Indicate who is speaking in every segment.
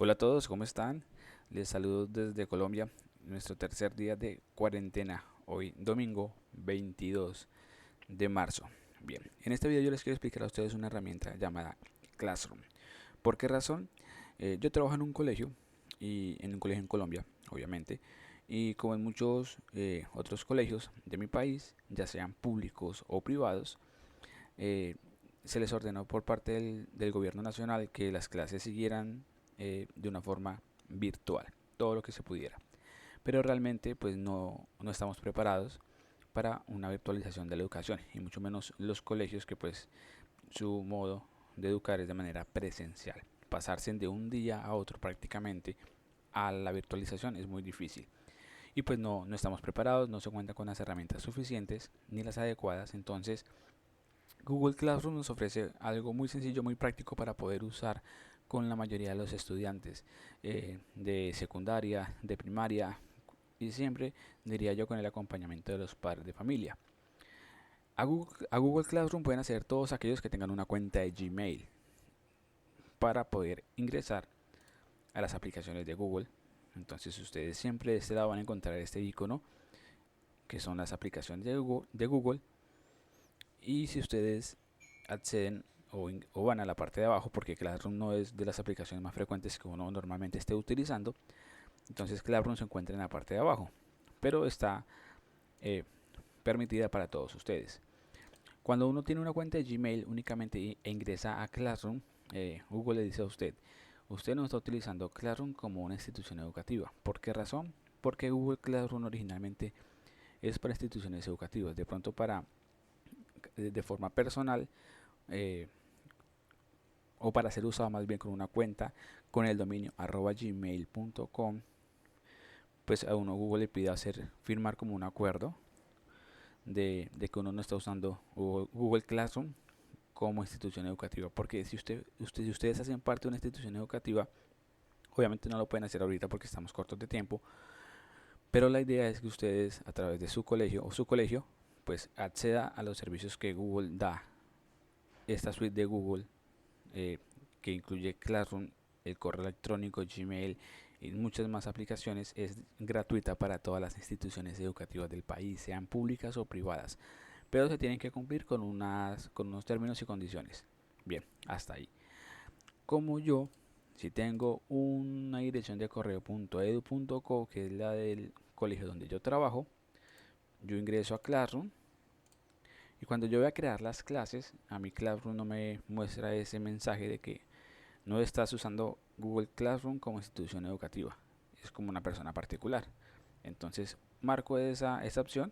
Speaker 1: Hola a todos, ¿cómo están? Les saludo desde Colombia, nuestro tercer día de cuarentena, hoy domingo 22 de marzo. Bien, en este video yo les quiero explicar a ustedes una herramienta llamada Classroom. ¿Por qué razón? Yo trabajo en un colegio, y en un colegio en Colombia, obviamente, y como en muchos otros colegios de mi país, ya sean públicos o privados, eh, se les ordenó por parte del gobierno nacional que las clases siguieran de una forma virtual, todo lo que se pudiera. Pero realmente pues no estamos preparados para una virtualización de la educación, y mucho menos los colegios que pues su modo de educar es de manera presencial. Pasarse de un día a otro prácticamente a la virtualización es muy difícil. Y pues no estamos preparados, no se cuenta con las herramientas suficientes ni las adecuadas. Entonces Google Classroom nos ofrece algo muy sencillo, muy práctico para poder usar con la mayoría de los estudiantes de secundaria, de primaria, y siempre diría yo con el acompañamiento de los padres de familia. A Google Classroom pueden acceder todos aquellos que tengan una cuenta de Gmail para poder ingresar a las aplicaciones de Google. Entonces ustedes siempre de este lado van a encontrar este icono que son las aplicaciones de Google. Y si ustedes acceden o van a la parte de abajo, porque Classroom no es de las aplicaciones más frecuentes que uno normalmente esté utilizando, entonces Classroom se encuentra en la parte de abajo, pero está eh, permitida para todos ustedes. Cuando uno tiene una cuenta de Gmail únicamente e ingresa a Classroom, Google le dice a usted no está utilizando Classroom como una institución educativa. ¿Por qué razón? Porque Google Classroom originalmente es para instituciones educativas, de pronto para de forma personal, eh, o para ser usado más bien con una cuenta con el dominio @gmail.com, pues a uno Google le pide firmar como un acuerdo de que uno no está usando Google Classroom como institución educativa. Porque si ustedes hacen parte de una institución educativa, obviamente no lo pueden hacer ahorita porque estamos cortos de tiempo, pero la idea es que ustedes a través de su colegio o su colegio pues acceda a los servicios que Google da, esta suite de Google, eh, que incluye Classroom, el correo electrónico, Gmail y muchas más aplicaciones. Es gratuita para todas las instituciones educativas del país, sean públicas o privadas, pero se tienen que cumplir con unos términos y condiciones. Bien, hasta ahí. Como yo, si tengo una dirección de correo .edu.co, que es la del colegio donde yo trabajo, yo ingreso a Classroom, y cuando yo voy a crear las clases, a mi Classroom no me muestra ese mensaje de que no estás usando Google Classroom como institución educativa, es como una persona particular. Entonces marco esa opción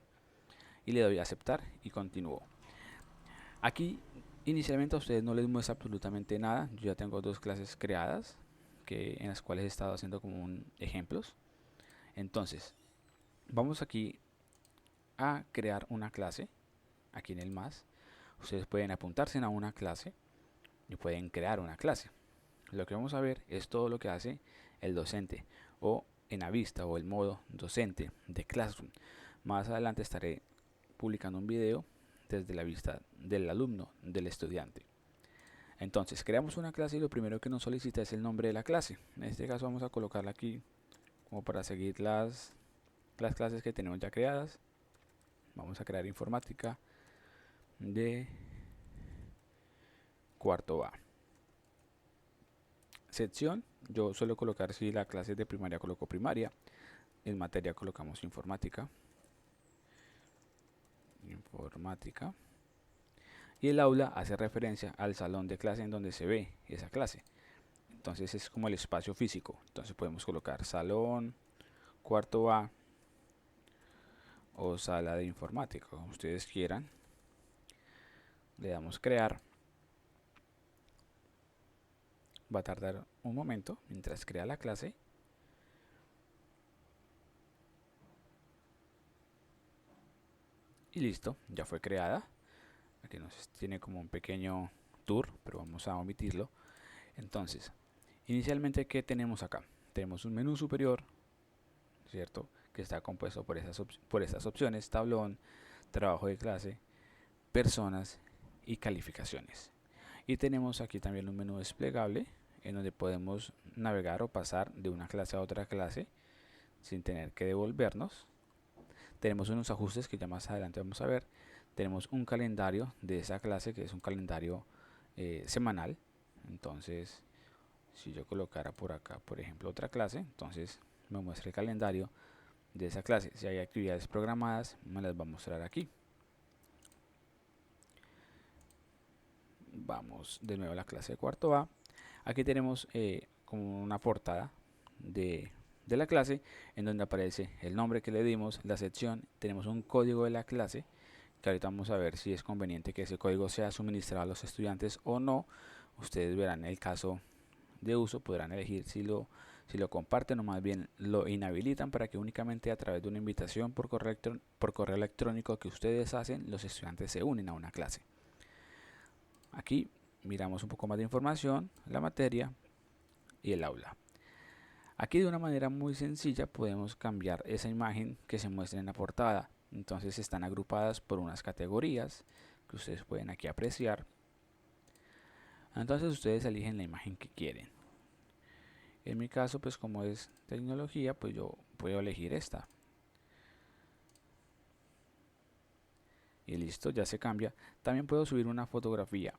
Speaker 1: y le doy a aceptar y continúo. Aquí inicialmente a ustedes no les muestra absolutamente nada. Yo ya tengo dos clases creadas en las cuales he estado haciendo como ejemplos. Entonces vamos aquí a crear una clase. Aquí en el más ustedes pueden apuntarse a una clase y pueden crear una clase. Lo que vamos a ver es todo lo que hace el docente o en la vista o el modo docente de Classroom. Más adelante estaré publicando un video desde la vista del alumno, del estudiante. Entonces creamos una clase y lo primero que nos solicita es el nombre de la clase. En este caso vamos a colocarla aquí como para seguir las clases que tenemos ya creadas. Vamos a crear informática de cuarto A. Sección, yo suelo colocar, si la clase es de primaria coloco primaria, en materia colocamos informática, y el aula hace referencia al salón de clase en donde se ve esa clase. Entonces es como el espacio físico. Entonces podemos colocar salón, cuarto A o sala de informática, como ustedes quieran. Le damos crear. Va a tardar un momento mientras crea la clase. Y listo, ya fue creada. Aquí nos tiene como un pequeño tour, pero vamos a omitirlo. Entonces, inicialmente, ¿qué tenemos acá? Tenemos un menú superior, ¿cierto? Que está compuesto por esas opciones: tablón, trabajo de clase, personas y calificaciones. Y tenemos aquí también un menú desplegable en donde podemos navegar o pasar de una clase a otra clase sin tener que devolvernos. Tenemos unos ajustes que ya más adelante vamos a ver. Tenemos un calendario de esa clase, que es un calendario semanal. Entonces, si yo colocara por acá, por ejemplo, otra clase, entonces me muestra el calendario de esa clase. Si hay actividades programadas, me las va a mostrar aquí. Vamos de nuevo a la clase de cuarto A. Aquí tenemos como una portada de la clase, en donde aparece el nombre que le dimos, la sección, tenemos un código de la clase, que ahorita vamos a ver si es conveniente que ese código sea suministrado a los estudiantes o no. Ustedes verán el caso de uso, podrán elegir si lo comparten o más bien lo inhabilitan para que únicamente a través de una invitación por correo electrónico que ustedes hacen, los estudiantes se unen a una clase. Aquí miramos un poco más de información, la materia y el aula. Aquí de una manera muy sencilla podemos cambiar esa imagen que se muestra en la portada. Entonces están agrupadas por unas categorías que ustedes pueden aquí apreciar. Entonces ustedes eligen la imagen que quieren. En mi caso, pues como es tecnología, pues yo puedo elegir esta. Y listo, ya se cambia. También puedo subir una fotografía,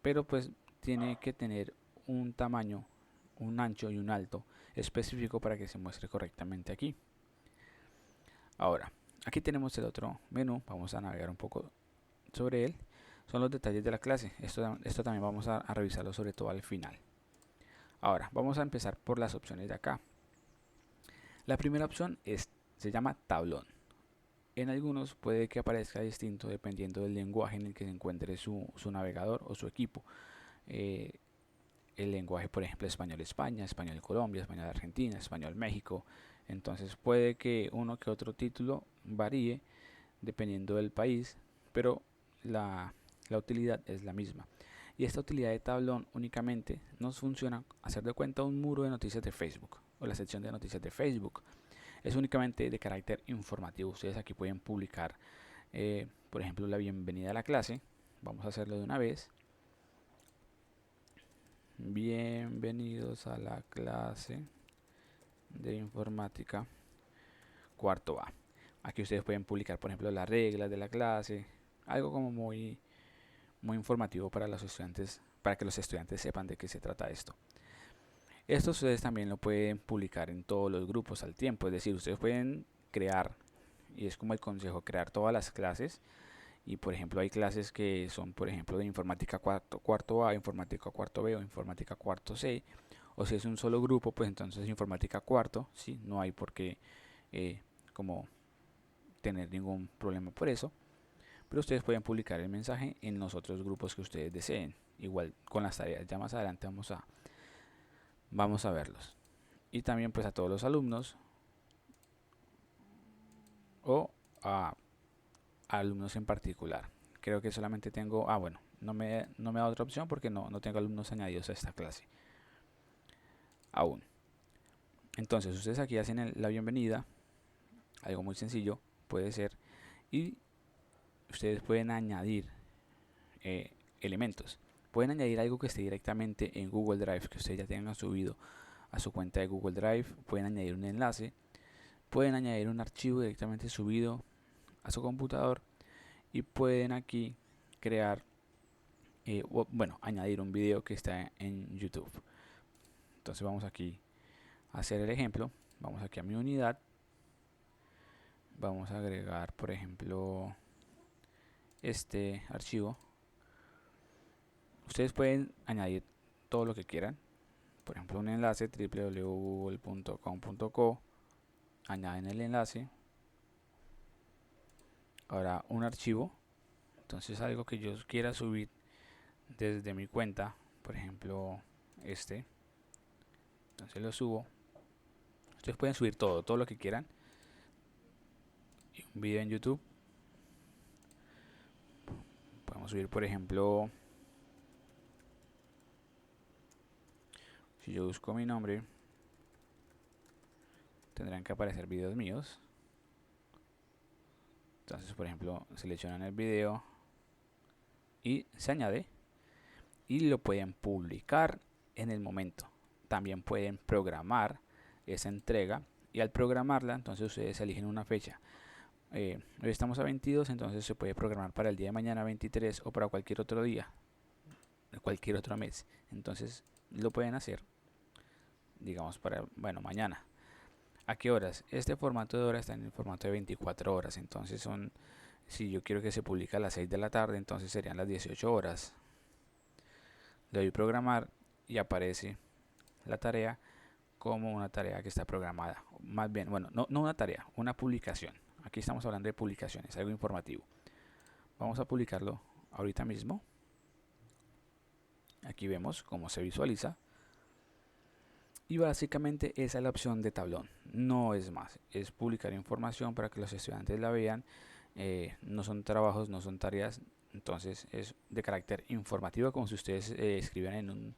Speaker 1: pero pues tiene que tener un tamaño, un ancho y un alto específico para que se muestre correctamente aquí. Ahora, aquí tenemos el otro menú, vamos a navegar un poco sobre él. Son los detalles de la clase, esto también vamos a revisarlo sobre todo al final. Ahora, vamos a empezar por las opciones de acá. La primera opción se llama tablón. En algunos puede que aparezca distinto dependiendo del lenguaje en el que se encuentre su navegador o su equipo. El lenguaje, por ejemplo, español España, español Colombia, español Argentina, español México. Entonces puede que uno que otro título varíe dependiendo del país, pero la utilidad es la misma. Y esta utilidad de tablón únicamente nos funciona hacer de cuenta un muro de noticias de Facebook o la sección de noticias de Facebook. Es únicamente de carácter informativo. Ustedes aquí pueden publicar, por ejemplo, la bienvenida a la clase. Vamos a hacerlo de una vez. Bienvenidos a la clase de informática cuarto A. Aquí ustedes pueden publicar, por ejemplo, las reglas de la clase, algo como muy informativo para los estudiantes, para que los estudiantes sepan de qué se trata esto. Esto ustedes también lo pueden publicar en todos los grupos al tiempo, es decir, ustedes pueden crear, y es como el consejo, crear todas las clases. Y por ejemplo hay clases que son, por ejemplo, de informática cuarto A, informática cuarto B o informática cuarto C. O si es un solo grupo, pues entonces informática cuarto, ¿sí? No hay por qué como tener ningún problema por eso. Pero ustedes pueden publicar el mensaje en los otros grupos que ustedes deseen. Igual con las tareas, ya más adelante vamos a verlos. Y también pues a todos los alumnos o a alumnos en particular. Creo que solamente tengo, bueno, no me da otra opción porque no tengo alumnos añadidos a esta clase aún. Entonces ustedes aquí hacen la bienvenida, algo muy sencillo puede ser, y ustedes pueden añadir elementos. Pueden añadir algo que esté directamente en Google Drive, que ustedes ya tengan subido a su cuenta de Google Drive. Pueden añadir un enlace, pueden añadir un archivo directamente subido a su computador y pueden aquí crear añadir un video que está en YouTube. Entonces vamos aquí a hacer el ejemplo. Vamos aquí a mi unidad, vamos a agregar por ejemplo este archivo. Ustedes pueden añadir todo lo que quieran, por ejemplo un enlace www.google.com.co, añaden el enlace. Ahora un archivo, entonces algo que yo quiera subir desde mi cuenta, por ejemplo entonces lo subo. Ustedes pueden subir todo lo que quieran. Y un video en YouTube, podemos subir por ejemplo, si yo busco mi nombre, tendrán que aparecer videos míos. Entonces por ejemplo seleccionan el video y se añade y lo pueden publicar en el momento. También pueden programar esa entrega y al programarla, entonces ustedes eligen una fecha. Hoy estamos a 22, entonces se puede programar para el día de mañana 23 o para cualquier otro día, cualquier otro mes. Entonces lo pueden hacer, digamos, para, bueno, mañana. ¿A qué horas? Este formato de hora está en el formato de 24 horas, entonces son, si yo quiero que se publique a las 6 de la tarde, entonces serían las 18 horas. Le doy programar y aparece la tarea como una tarea que está programada. Más bien, bueno, no una tarea, una publicación. Aquí estamos hablando de publicaciones, algo informativo. Vamos a publicarlo ahorita mismo. Aquí vemos cómo se visualiza. Y básicamente esa es la opción de tablón. No es más, es publicar información para que los estudiantes la vean. No son trabajos, no son tareas. Entonces es de carácter informativo, como si ustedes escribieran en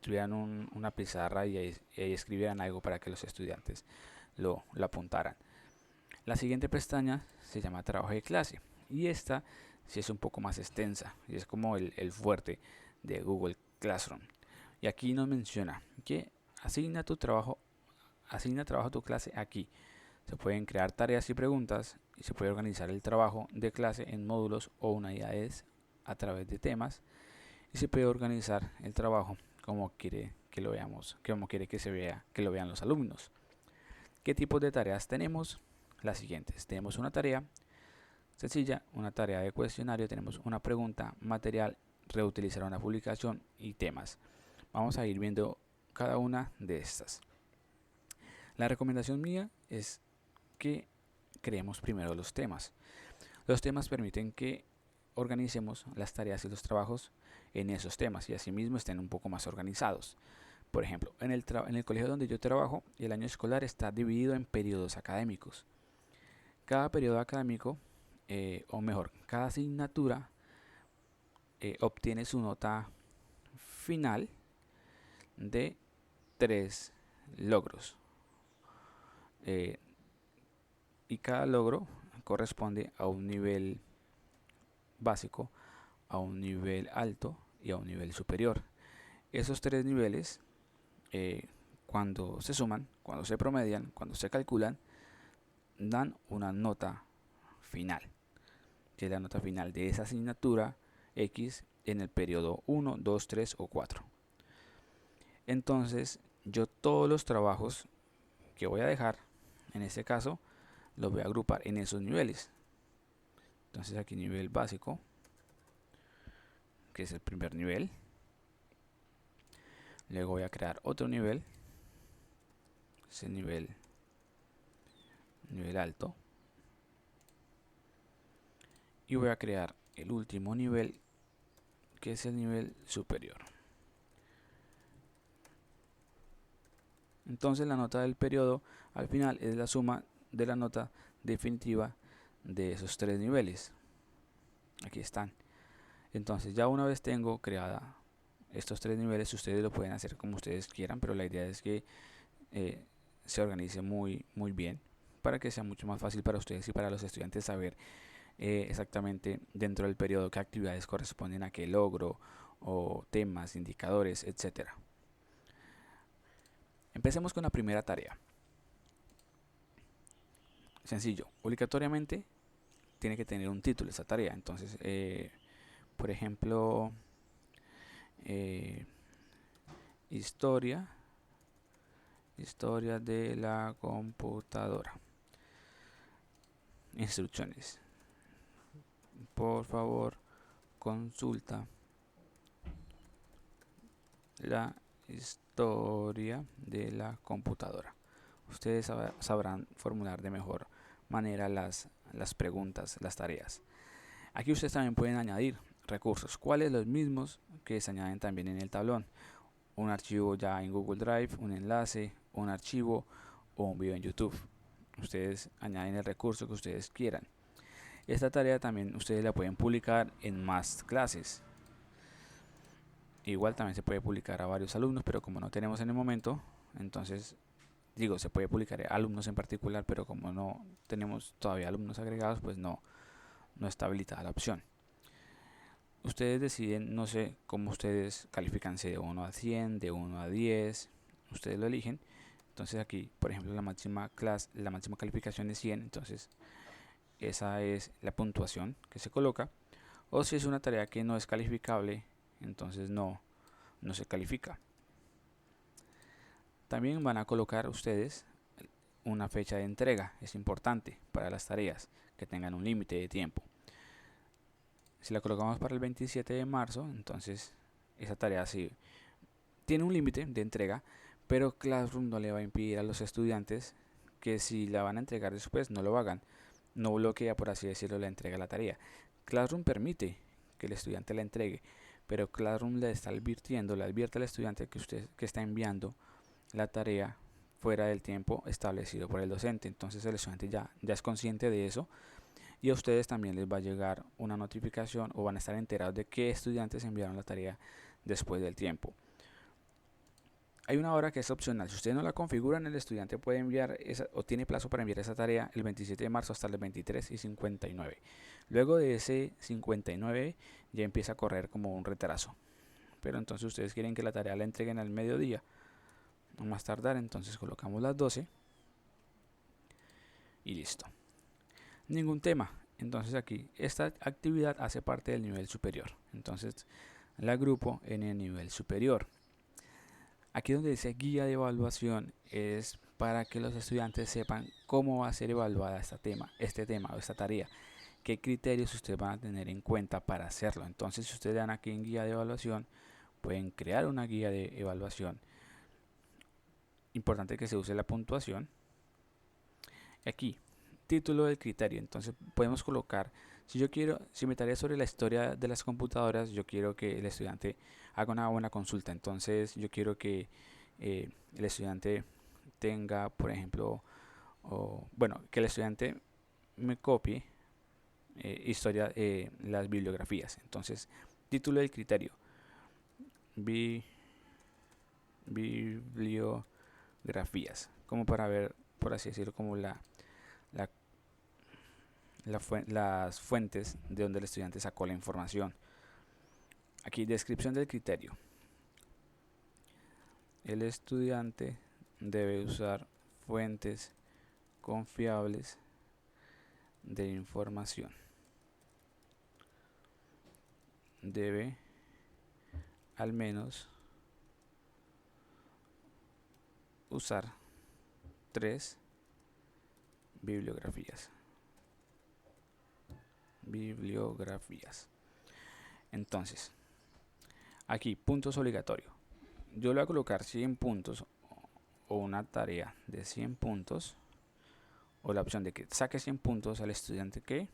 Speaker 1: tuvieran una pizarra y ahí escribieran algo para que los estudiantes lo apuntaran. La siguiente pestaña se llama trabajo de clase y esta sí es un poco más extensa y es como el fuerte de Google Classroom. Y aquí nos menciona que asigna trabajo a tu clase aquí. Se pueden crear tareas y preguntas y se puede organizar el trabajo de clase en módulos o unidades a través de temas y se puede organizar el trabajo como quiere que lo veamos, como quiere que se vea, que lo vean los alumnos. ¿Qué tipos de tareas tenemos? Las siguientes. Tenemos una tarea sencilla, una tarea de cuestionario, tenemos una pregunta, material, reutilizar una publicación y temas. Vamos a ir viendo cada una de estas. La recomendación mía es que creemos primero los temas. Los temas permiten que organicemos las tareas y los trabajos en esos temas y asimismo estén un poco más organizados. Por ejemplo, en el colegio donde yo trabajo, el año escolar está dividido en periodos académicos. Cada periodo académico, o mejor, cada asignatura obtiene su nota final de 3 logros. Y cada logro corresponde a un nivel básico, a un nivel alto y a un nivel superior. Esos 3 niveles, cuando se suman, cuando se promedian, cuando se calculan, dan una nota final, que es la nota final de esa asignatura X en el periodo 1, 2, 3 o 4. Entonces, yo todos los trabajos que voy a dejar, en este caso, los voy a agrupar en esos niveles. Entonces aquí nivel básico, que es el primer nivel. Luego voy a crear otro nivel, es el nivel alto. Y voy a crear el último nivel, que es el nivel superior. Entonces la nota del periodo al final es la suma de la nota definitiva de esos 3 niveles. Aquí están. Entonces ya una vez tengo creada estos 3 niveles, ustedes lo pueden hacer como ustedes quieran, pero la idea es que se organice muy bien para que sea mucho más fácil para ustedes y para los estudiantes saber exactamente dentro del periodo qué actividades corresponden a qué logro o temas, indicadores, etcétera. Empecemos con la primera tarea. Sencillo, obligatoriamente tiene que tener un título esa tarea. Entonces, por ejemplo, historia de la computadora. Instrucciones. Por favor, consulta la historia de la computadora. Ustedes sabrán formular de mejor manera las preguntas, las tareas. Aquí ustedes también pueden añadir recursos, cuáles los mismos que se añaden también en el tablón. Un archivo ya en Google Drive, un enlace, un archivo o un video en YouTube. Ustedes añaden el recurso que ustedes quieran. Esta tarea también ustedes la pueden publicar en más clases. Igual también se puede publicar a varios alumnos, pero como no tenemos en el momento, entonces se puede publicar a alumnos en particular, pero como no tenemos todavía alumnos agregados, pues no está habilitada la opción. Ustedes deciden, no sé cómo ustedes califican, si de 1 a 100, de 1 a 10, ustedes lo eligen. Entonces aquí, por ejemplo, la máxima calificación es 100, entonces esa es la puntuación que se coloca. O si es una tarea que no es calificable, entonces no se califica. También van a colocar ustedes una fecha de entrega, es importante para las tareas que tengan un límite de tiempo. Si la colocamos para el 27 de marzo, entonces esa tarea sí tiene un límite de entrega, pero Classroom no le va a impedir a los estudiantes que si la van a entregar después no lo hagan. No bloquea, por así decirlo, la entrega de la tarea. Classroom permite que el estudiante la entregue, pero Classroom le está advirtiendo, le advierte al estudiante que usted que está enviando la tarea fuera del tiempo establecido por el docente. Entonces el estudiante ya es consciente de eso, y a ustedes también les va a llegar una notificación o van a estar enterados de qué estudiantes enviaron la tarea después del tiempo. Hay una hora que es opcional. Si ustedes no la configuran, el estudiante puede enviar o tiene plazo para enviar esa tarea el 27 de marzo hasta el 23:59. Luego de ese 59 ya empieza a correr como un retraso. Pero entonces ustedes quieren que la tarea la entreguen al mediodía o más tardar, entonces colocamos las 12 y listo. Ningún tema. Entonces aquí esta actividad hace parte del nivel superior. Entonces la agrupo en el nivel superior. Aquí donde dice guía de evaluación es para que los estudiantes sepan cómo va a ser evaluada este tema o esta tarea, qué criterios ustedes van a tener en cuenta para hacerlo. Entonces, si ustedes dan aquí en guía de evaluación, pueden crear una guía de evaluación. Importante que se use la puntuación. Aquí, título del criterio. Entonces podemos colocar, si mi tarea es sobre la historia de las computadoras, yo quiero que el estudiante haga una buena consulta. Entonces yo quiero que el estudiante tenga, por ejemplo, que el estudiante me copie historia, las bibliografías. Entonces, título del criterio, bibliografías, como para ver, por así decirlo, como la las fuentes de donde el estudiante sacó la información. Aquí, descripción del criterio. El estudiante debe usar fuentes confiables de información. Debe al menos usar 3 bibliografías. Entonces, aquí, puntos obligatorios. Yo le voy a colocar 100 puntos o una tarea de 100 puntos, o la opción de que saque 100 puntos al estudiante que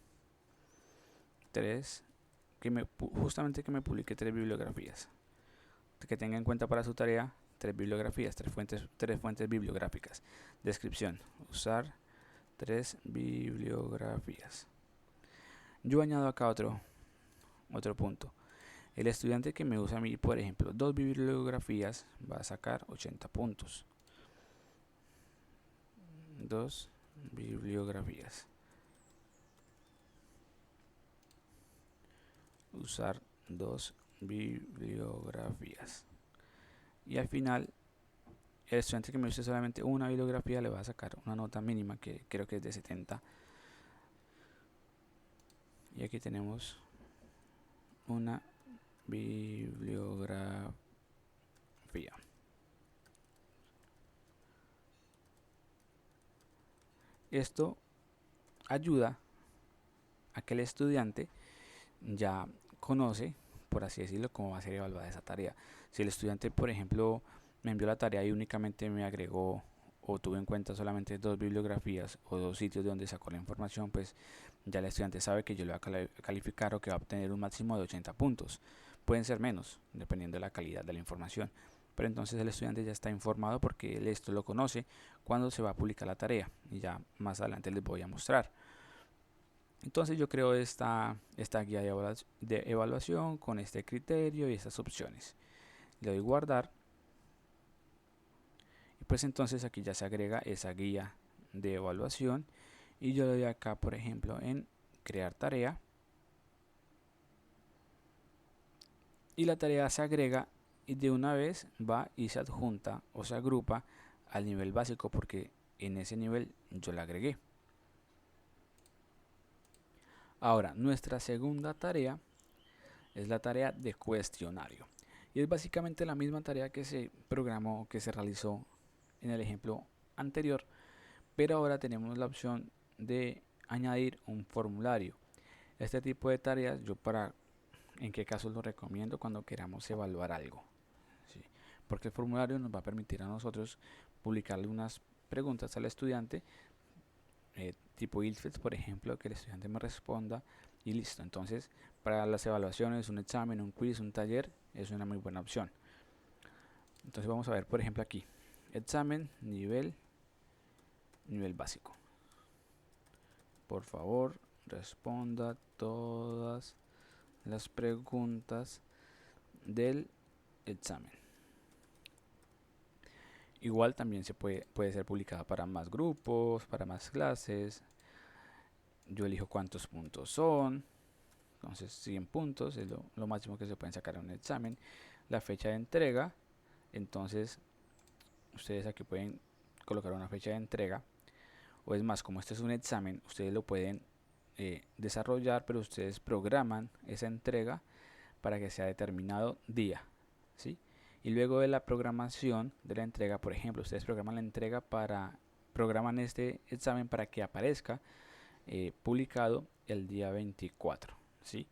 Speaker 1: justamente que me publique 3 bibliografías, que tenga en cuenta para su tarea 3 bibliografías, 3 fuentes bibliográficas. Descripción, usar 3 bibliografías. Yo añado acá otro punto. El estudiante que me usa a mí, por ejemplo, 2 bibliografías, va a sacar 80 puntos. 2 bibliografías. Usar 2 bibliografías. Y al final, el estudiante que me use solamente una bibliografía le va a sacar una nota mínima que creo que es de 70. Y aquí tenemos una bibliografía. Esto ayuda a que el estudiante ya conoce, por así decirlo, cómo va a ser evaluada esa tarea. Si el estudiante, por ejemplo, me envió la tarea y únicamente me agregó o tuvo en cuenta solamente 2 bibliografías o 2 sitios de donde sacó la información, pues ya el estudiante sabe que yo le voy a calificar o que va a obtener un máximo de 80 puntos. Pueden ser menos, dependiendo de la calidad de la información. Pero entonces el estudiante ya está informado porque él esto lo conoce cuando se va a publicar la tarea. Y ya más adelante les voy a mostrar. Entonces yo creo esta guía de evaluación con este criterio y estas opciones. Le doy guardar. Y pues entonces aquí ya se agrega esa guía de evaluación. Y yo le doy acá, por ejemplo, en crear tarea. y la tarea se agrega y de una vez va y se adjunta o se agrupa al nivel básico porque en ese nivel yo la agregué. Ahora, nuestra segunda tarea es la tarea de cuestionario y es básicamente la misma tarea que se programó, que se realizó en el ejemplo anterior, pero ahora tenemos la opción de añadir un formulario. Este tipo de tareas yo en qué casos lo recomiendo cuando queramos evaluar algo, ¿sí? Porque el formulario nos va a permitir a nosotros publicarle unas preguntas al estudiante, tipo IELTS, por ejemplo, que el estudiante me responda y listo. Entonces, para las evaluaciones, un examen, un quiz, un taller, es una muy buena opción. Entonces vamos a ver, por ejemplo, aquí, examen, nivel básico. Por favor, responda todas las preguntas del examen. Igual también puede ser publicada para más grupos, para más clases. Yo elijo cuántos puntos son. Entonces 100 puntos es lo máximo que se pueden sacar en un examen. La fecha de entrega. Entonces ustedes aquí pueden colocar una fecha de entrega. O es más, como este es un examen, ustedes lo pueden desarrollar, pero ustedes programan esa entrega para que sea determinado día, ¿sí? Y luego de la programación de la entrega, por ejemplo, ustedes programan la entrega programan este examen para que aparezca publicado el día 24, ¿sí?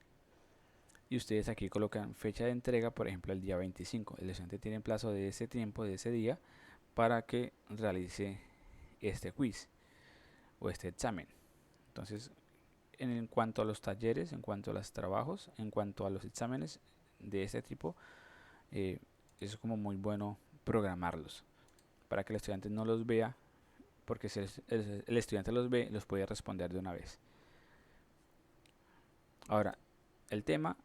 Speaker 1: Y ustedes aquí colocan fecha de entrega, por ejemplo, el día 25. El estudiante tiene plazo de ese tiempo, de ese día, para que realice este quiz o este examen. Entonces, en cuanto a los talleres, en cuanto a los trabajos, en cuanto a los exámenes de este tipo, es como muy bueno programarlos para que el estudiante no los vea, porque si el estudiante los ve, los puede responder de una vez. Ahora, el tema,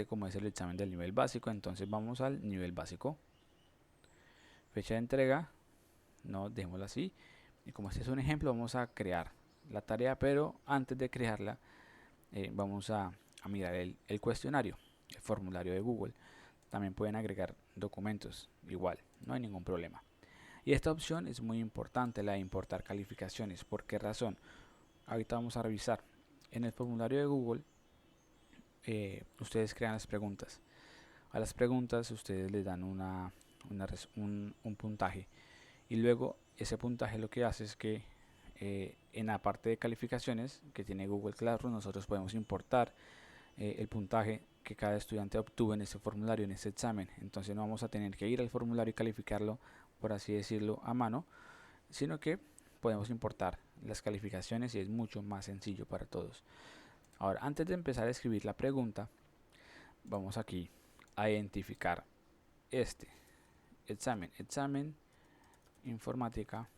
Speaker 1: como es el examen del nivel básico, entonces vamos al nivel básico. Fecha de entrega, no, dejémoslo así. Y como este es un ejemplo, vamos a crear la tarea, pero antes de crearla, vamos a mirar el cuestionario, el formulario de Google. También pueden agregar documentos, igual, no hay ningún problema. Y esta opción es muy importante, la de importar calificaciones. ¿Por qué razón? Ahorita vamos a revisar. En el formulario de Google, ustedes crean las preguntas. A las preguntas ustedes les dan un puntaje. Y luego ese puntaje lo que hace es que en la parte de calificaciones que tiene Google Classroom, nosotros podemos importar el puntaje que cada estudiante obtuvo en ese formulario, en ese examen. Entonces no vamos a tener que ir al formulario y calificarlo, por así decirlo, a mano, sino que podemos importar las calificaciones y es mucho más sencillo para todos. Ahora, antes de empezar a escribir la pregunta, vamos aquí a identificar este examen informática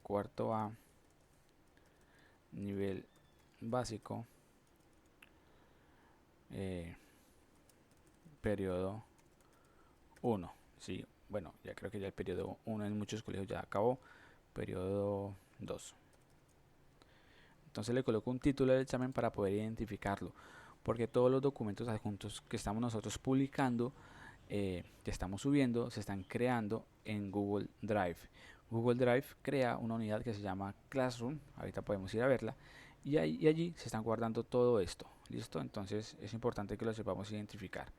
Speaker 1: cuarto A, nivel básico, periodo 1. Sí, bueno, ya creo que ya el periodo 1 en muchos colegios ya acabó. Periodo 2. Entonces le coloco un título del examen para poder identificarlo, porque todos los documentos adjuntos que estamos nosotros publicando, que estamos subiendo, se están creando en Google Drive. Google Drive crea una unidad que se llama Classroom, ahorita podemos ir a verla, y allí se están guardando todo esto. ¿Listo? Entonces es importante que lo sepamos identificar.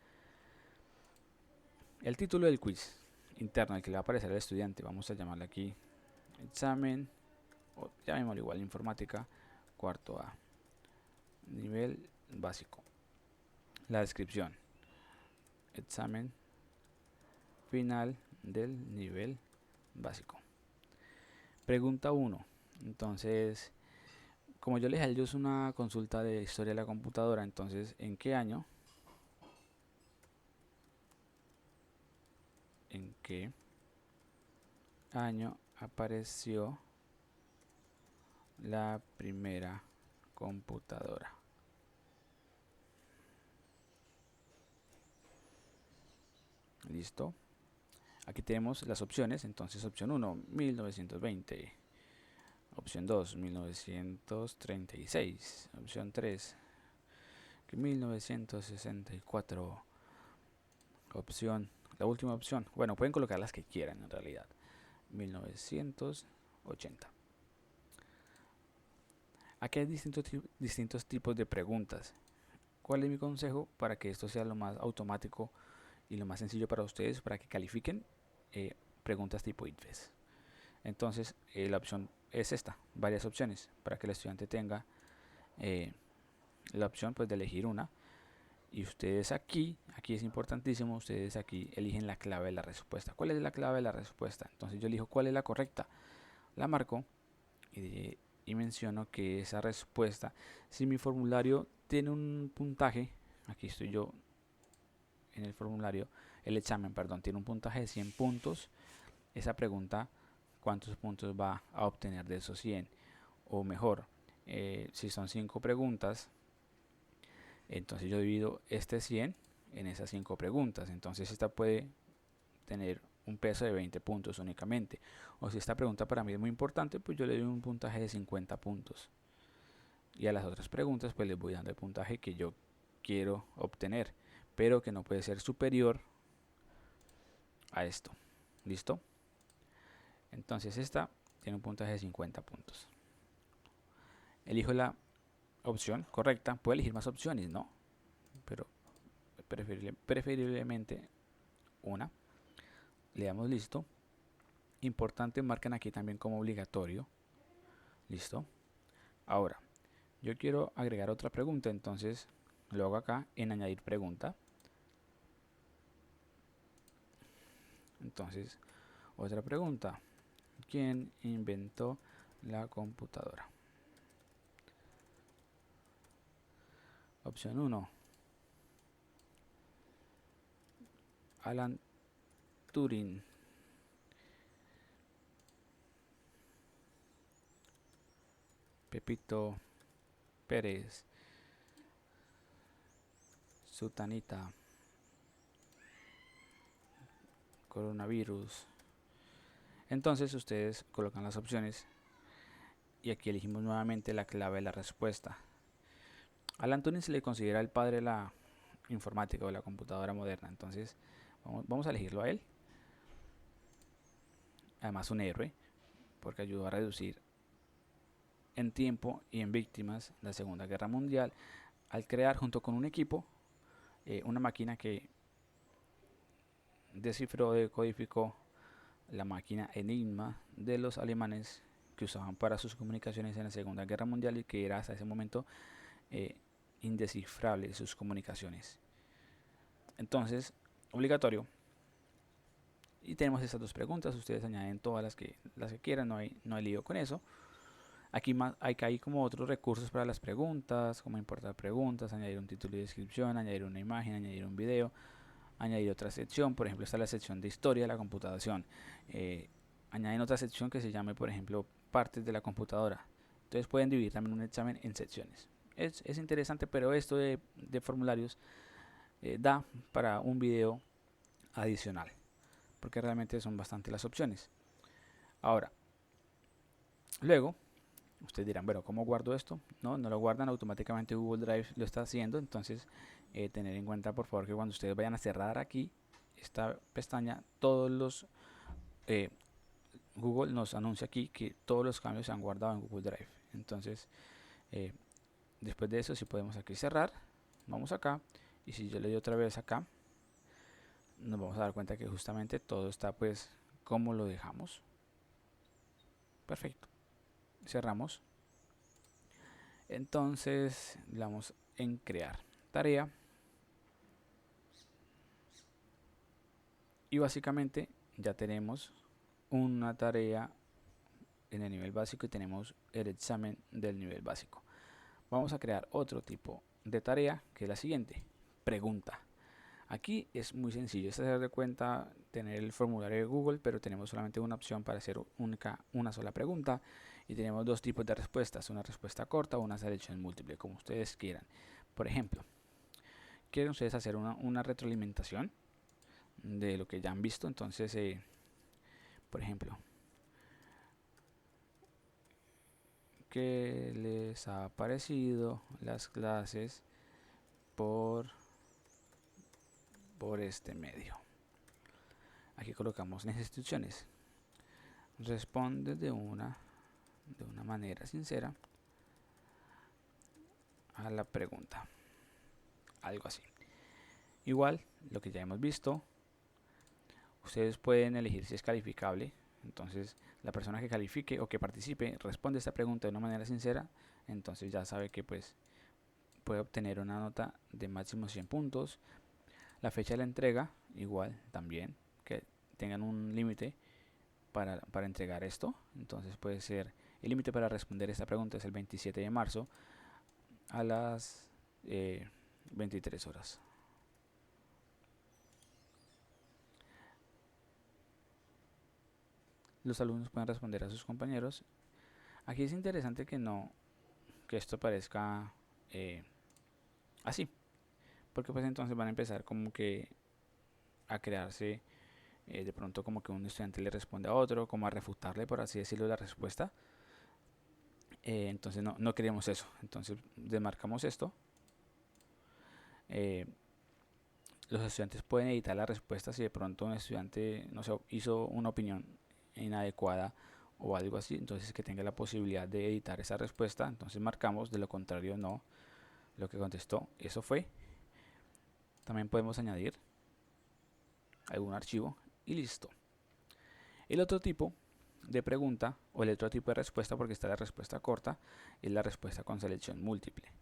Speaker 1: El título del quiz interno, el que le va a aparecer al estudiante, vamos a llamarle aquí examen, o llamémoslo igual, informática cuarto A, nivel básico. La descripción, examen final del nivel básico. Pregunta 1. Entonces, como yo le dije, es una consulta de historia de la computadora. Entonces, ¿en qué año? ¿En qué año apareció la primera computadora? Listo. Aquí tenemos las opciones. Entonces, opción 1, 1920. Opción 2, 1936. Opción 3, que 1964, opción, la última opción. Bueno, pueden colocar las que quieran en realidad. 1980. Aquí hay distintos tipos de preguntas. ¿Cuál es mi consejo para que esto sea lo más automático y lo más sencillo para ustedes, para que califiquen? Preguntas tipo ITFES. Entonces, la opción es esta, varias opciones, para que el estudiante tenga la opción pues de elegir una. Y ustedes aquí es importantísimo, ustedes aquí eligen la clave de la respuesta. ¿Cuál es la clave de la respuesta? Entonces yo elijo cuál es la correcta, la marco y menciono que esa respuesta, si mi formulario tiene un puntaje, aquí estoy yo en el formulario, el examen, perdón, tiene un puntaje de 100 puntos, esa pregunta, ¿cuántos puntos va a obtener de esos 100? O mejor, si son 5 preguntas, entonces yo divido este 100 en esas 5 preguntas. Entonces esta puede tener un peso de 20 puntos únicamente. O si esta pregunta para mí es muy importante, pues yo le doy un puntaje de 50 puntos. Y a las otras preguntas pues les voy dando el puntaje que yo quiero obtener, pero que no puede ser superior a esto. ¿Listo? Entonces esta tiene un puntaje de 50 puntos. Elijo la opción correcta. Puedo elegir más opciones, ¿no? Pero preferiblemente una. Le damos listo. Importante, marcan aquí también como obligatorio. Listo. Ahora, yo quiero agregar otra pregunta, entonces lo hago acá en añadir pregunta. Entonces, otra pregunta. ¿Quién inventó la computadora? Opción 1. Alan Turing. Pepito Pérez. Sutanita. Coronavirus. Entonces ustedes colocan las opciones y aquí elegimos nuevamente la clave de la respuesta. Alan Turing se le considera el padre de la informática o de la computadora moderna, entonces vamos a elegirlo a él. Además un héroe, porque ayudó a reducir en tiempo y en víctimas la Segunda Guerra Mundial al crear junto con un equipo una máquina que descifró, decodificó la máquina Enigma de los alemanes que usaban para sus comunicaciones en la Segunda Guerra Mundial y que era hasta ese momento indescifrable sus comunicaciones. Entonces, obligatorio. Y tenemos estas dos preguntas, ustedes añaden todas las que quieran, no hay lío con eso. Aquí hay como otros recursos para las preguntas, como importar preguntas, añadir un título y descripción, añadir una imagen, añadir un video, añadir otra sección. Por ejemplo, está la sección de historia de la computación. Añaden otra sección que se llame, por ejemplo, partes de la computadora. Entonces pueden dividir también un examen en secciones. Es interesante, pero esto de formularios da para un video adicional, porque realmente son bastante las opciones. Ahora, luego ustedes dirán, bueno, ¿cómo guardo esto? No lo guardan automáticamente, Google Drive lo está haciendo. Entonces tener en cuenta por favor que cuando ustedes vayan a cerrar aquí esta pestaña, todos los Google nos anuncia aquí que todos los cambios se han guardado en Google Drive. Entonces después de eso, si podemos aquí cerrar, vamos acá, y si yo le doy otra vez acá, nos vamos a dar cuenta que justamente todo está pues como lo dejamos. Perfecto. Cerramos. Entonces le damos en crear tarea y básicamente ya tenemos una tarea en el nivel básico y tenemos el examen del nivel básico. Vamos a crear otro tipo de tarea que es la siguiente: pregunta. Aquí es muy sencillo, es hacer de cuenta tener el formulario de Google, pero tenemos solamente una opción para hacer una sola pregunta, y tenemos dos tipos de respuestas, una respuesta corta o una selección múltiple, como ustedes quieran. Por ejemplo, quieren ustedes hacer una retroalimentación de lo que ya han visto. Entonces por ejemplo, ¿qué les ha parecido las clases por este medio. Aquí colocamos las instrucciones. Responde de una manera sincera a la pregunta, algo así. Igual, lo que ya hemos visto, ustedes pueden elegir si es calificable. Entonces, la persona que califique o que participe responde esta pregunta de una manera sincera, entonces ya sabe que pues puede obtener una nota de máximo 100 puntos. La fecha de la entrega, igual también, que tengan un límite para entregar esto. Entonces puede ser, el límite para responder esta pregunta es el 27 de marzo a las 23 horas. Los alumnos pueden responder a sus compañeros. Aquí es interesante que esto parezca así, porque pues entonces van a empezar como que a crearse de pronto como que un estudiante le responde a otro, como a refutarle, por así decirlo, la respuesta. Entonces no queremos eso. Entonces desmarcamos esto. Los estudiantes pueden editar la respuesta si de pronto un estudiante no sé, hizo una opinión inadecuada o algo así, entonces que tenga la posibilidad de editar esa respuesta. Entonces marcamos, de lo contrario no, lo que contestó, eso fue. También podemos añadir algún archivo y listo. El otro tipo de pregunta o el otro tipo de respuesta, porque está la respuesta corta, es la respuesta con selección múltiple.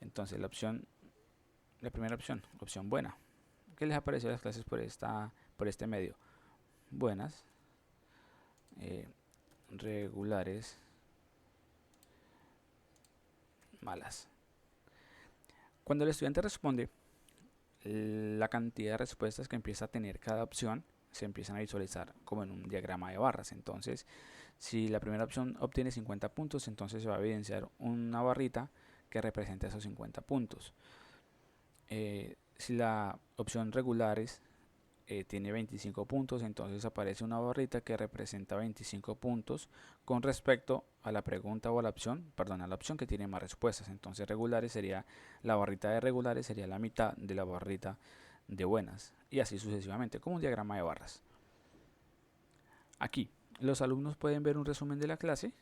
Speaker 1: Entonces la primera opción buena. ¿Qué les apareció las clases por este medio? Buenas, regulares, malas. Cuando el estudiante responde, la cantidad de respuestas que empieza a tener cada opción se empiezan a visualizar como en un diagrama de barras. Entonces, si la primera opción obtiene 50 puntos, entonces se va a evidenciar una barrita que representa esos 50 puntos. Si la opción regulares tiene 25 puntos, entonces aparece una barrita que representa 25 puntos con respecto a la pregunta o a la opción, que tiene más respuestas. Entonces regulares sería, la barrita de regulares sería la mitad de la barrita de buenas, y así sucesivamente, como un diagrama de barras. Aquí los alumnos pueden ver un resumen de la clase.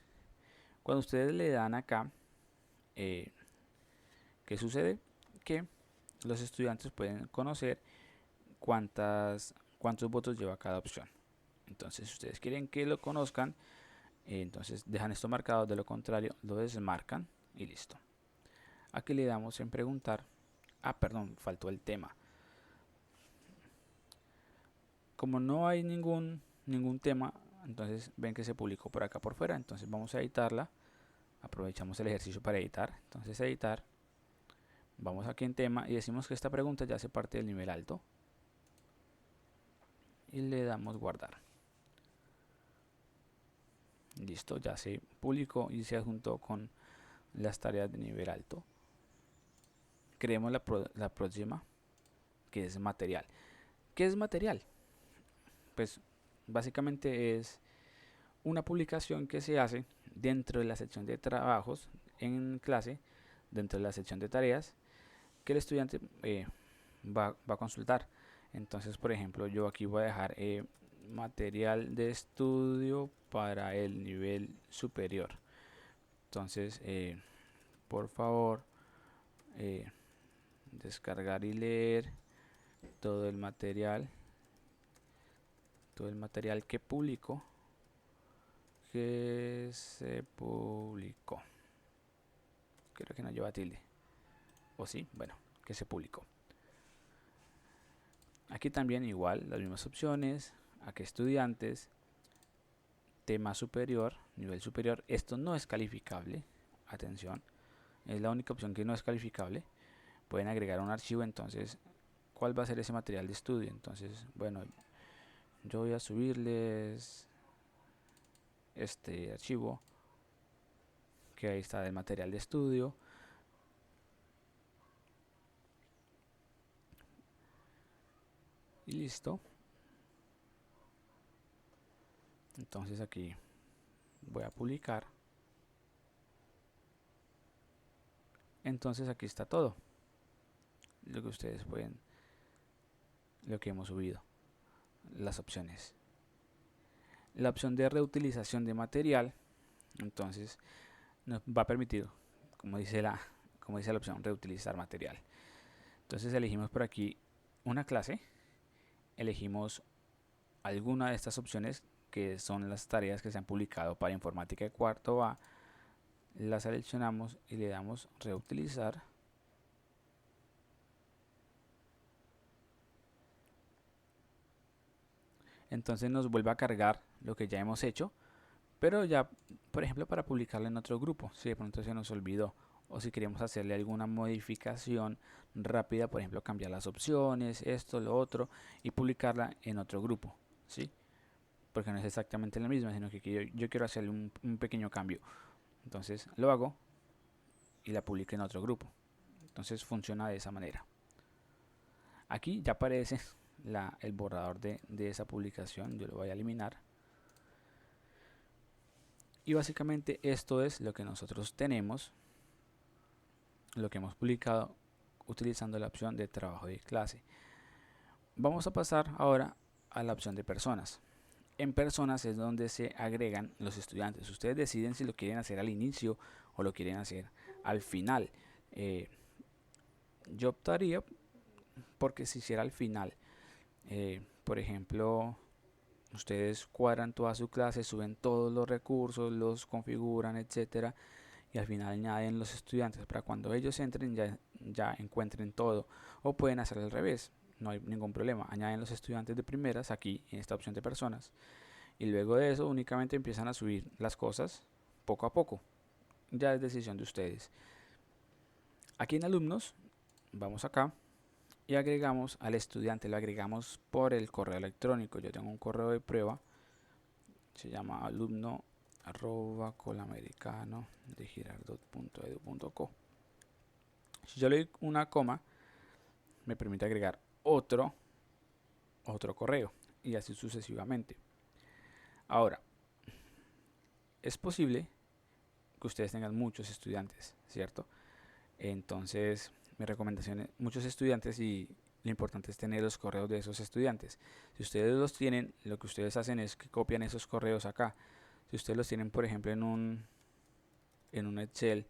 Speaker 1: Cuando ustedes le dan acá, ¿qué sucede? Que los estudiantes pueden conocer cuántos votos lleva cada opción. Entonces, si ustedes quieren que lo conozcan, entonces dejan esto marcado, de lo contrario lo desmarcan y listo. Aquí le damos en preguntar. Perdón, faltó el tema. Como no hay ningún tema, entonces ven que se publicó por acá por fuera. Entonces vamos a editarla. Aprovechamos el ejercicio para editar. Entonces editar. Vamos aquí en tema y decimos que esta pregunta ya hace parte del nivel alto. Y le damos guardar. Listo, ya se publicó y se adjuntó con las tareas de nivel alto. Creemos la próxima, que es material. ¿Qué es material? Pues básicamente es una publicación que se hace dentro de la sección de trabajos en clase, dentro de la sección de tareas, que el estudiante va a consultar. Entonces, por ejemplo, yo aquí voy a dejar material de estudio para el nivel superior. Entonces, por favor, descargar y leer todo el material que publicó, que se publicó. Creo que no lleva tilde, o sí, bueno, que se publicó. Aquí también igual las mismas opciones. A qué estudiantes, tema superior, nivel superior. Esto no es calificable, atención, es la única opción que no es calificable. Pueden agregar un archivo. Entonces, ¿cuál va a ser ese material de estudio? Entonces, bueno, yo voy a subirles este archivo, que ahí está el material de estudio. Y listo. Entonces aquí voy a publicar. Entonces aquí está todo. lo que ustedes pueden, lo que hemos subido, las opciones. La opción de reutilización de material, entonces nos va a permitir, como dice la opción, reutilizar material. Entonces elegimos por aquí una clase, elegimos alguna de estas opciones que son las tareas que se han publicado para informática de cuarto A, las seleccionamos y le damos reutilizar. Entonces nos vuelve a cargar lo que ya hemos hecho, pero ya, por ejemplo, para publicarlo en otro grupo, si de pronto se nos olvidó, o si queremos hacerle alguna modificación rápida, por ejemplo, cambiar las opciones, esto, lo otro, y publicarla en otro grupo, ¿sí? Porque no es exactamente la misma, sino que yo quiero hacerle un pequeño cambio. Entonces lo hago y la publico en otro grupo. Entonces funciona de esa manera. Aquí ya aparece el borrador de esa publicación, yo lo voy a eliminar. Y básicamente esto es lo que nosotros tenemos, lo que hemos publicado utilizando la opción de trabajo de clase. Vamos a pasar ahora a la opción de personas. En personas es donde se agregan los estudiantes. Ustedes deciden si lo quieren hacer al inicio o lo quieren hacer al final. Yo optaría porque se hiciera al final. Por ejemplo, ustedes cuadran toda su clase, suben todos los recursos, los configuran, etcétera, y al final añaden los estudiantes para cuando ellos entren ya encuentren todo. O pueden hacer al revés, no hay ningún problema. Añaden los estudiantes de primeras aquí en esta opción de personas y luego de eso únicamente empiezan a subir las cosas poco a poco. Ya es decisión de ustedes. Aquí en alumnos vamos acá y agregamos al estudiante, lo agregamos por el correo electrónico. Yo tengo un correo de prueba, se llama alumno@colamericano de girardot.edu.co. Si yo le doy una coma, me permite agregar otro correo y así sucesivamente. Ahora, es posible que ustedes tengan muchos estudiantes, ¿cierto? Entonces, mi recomendación es muchos estudiantes y lo importante es tener los correos de esos estudiantes. Si ustedes los tienen, lo que ustedes hacen es que copian esos correos acá. Si ustedes los tienen, por ejemplo, en un Excel,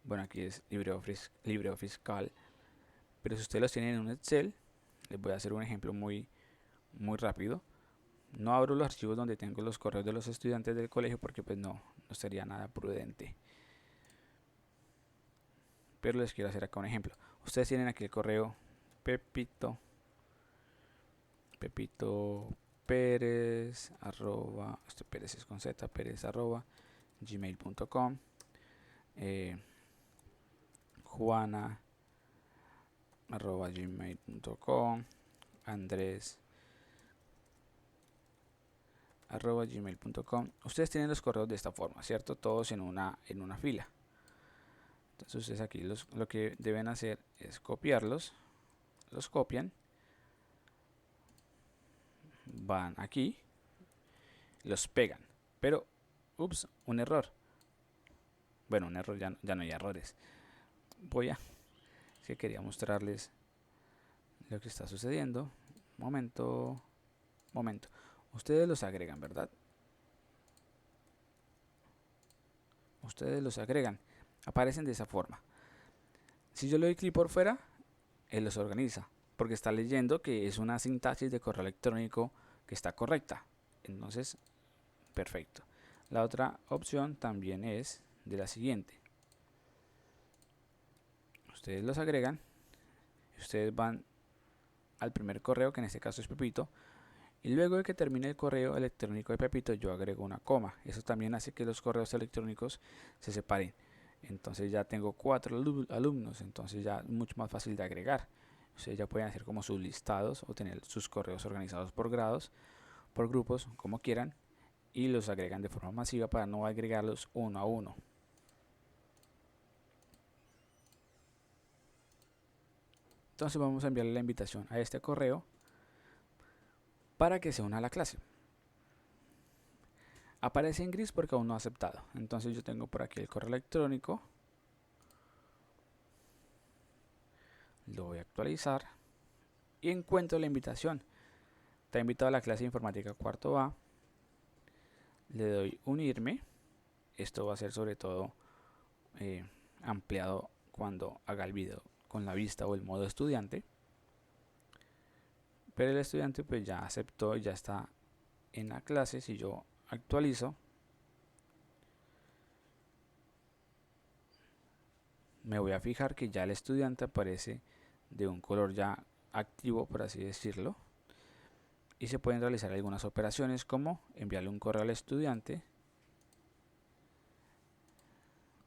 Speaker 1: bueno, aquí es LibreOffice Cal, pero si ustedes los tienen en un Excel, les voy a hacer un ejemplo muy rápido. No abro los archivos donde tengo los correos de los estudiantes del colegio porque pues no sería nada prudente. Pero les quiero hacer acá un ejemplo. Ustedes tienen aquí el correo Pepito Pérez arroba, este Pérez es con Z, Pérez arroba gmail.com, Juana arroba gmail.com, Andrés arroba gmail.com. Ustedes tienen los correos de esta forma, ¿cierto? Todos en una fila. Entonces ustedes aquí lo que deben hacer es copiarlos, los copian, van aquí, los pegan, pero ups, un error. Bueno, un error, ya no hay errores. Es que quería mostrarles lo que está sucediendo. Momento. Ustedes los agregan, ¿verdad? Ustedes los agregan. Aparecen de esa forma. Si yo le doy clic por fuera, él los organiza, porque está leyendo que es una sintaxis de correo electrónico que está correcta. Entonces, perfecto. La otra opción también es de la siguiente. Ustedes los agregan. Ustedes van al primer correo, que en este caso es Pepito, y luego de que termine el correo electrónico de Pepito yo agrego una coma. Eso también hace que los correos electrónicos se separen. Entonces ya tengo 4 alumnos, entonces ya es mucho más fácil de agregar. Ustedes ya pueden hacer como sus listados o tener sus correos organizados por grados, por grupos, como quieran, y los agregan de forma masiva para no agregarlos uno a uno. Entonces vamos a enviarle la invitación a este correo para que se una a la clase. Aparece en gris porque aún no ha aceptado. Entonces yo tengo por aquí el correo electrónico. Lo voy a actualizar y encuentro la invitación. Te ha invitado a la clase de informática cuarto A. Le doy unirme. Esto va a ser sobre todo ampliado cuando haga el video con la vista o el modo estudiante. Pero el estudiante pues ya aceptó y ya está en la clase. Si yo actualizo, me voy a fijar que ya el estudiante aparece de un color ya activo, por así decirlo, y se pueden realizar algunas operaciones como enviarle un correo al estudiante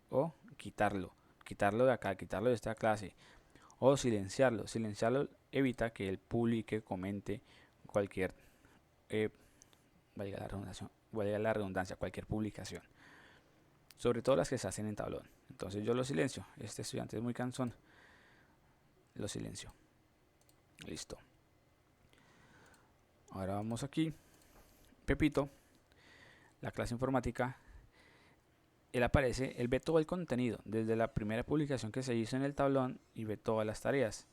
Speaker 1: o quitarlo de acá, quitarlo de esta clase, o silenciarlo evita que él publique, comente cualquier valga la redundancia, cualquier publicación, sobre todo las que se hacen en tablón. Entonces yo lo silencio. Este estudiante es muy cansón, lo silencio. Listo. Ahora vamos aquí. Pepito, la clase informática. Él aparece, él ve todo el contenido, desde la primera publicación que se hizo en el tablón y ve todas las tareas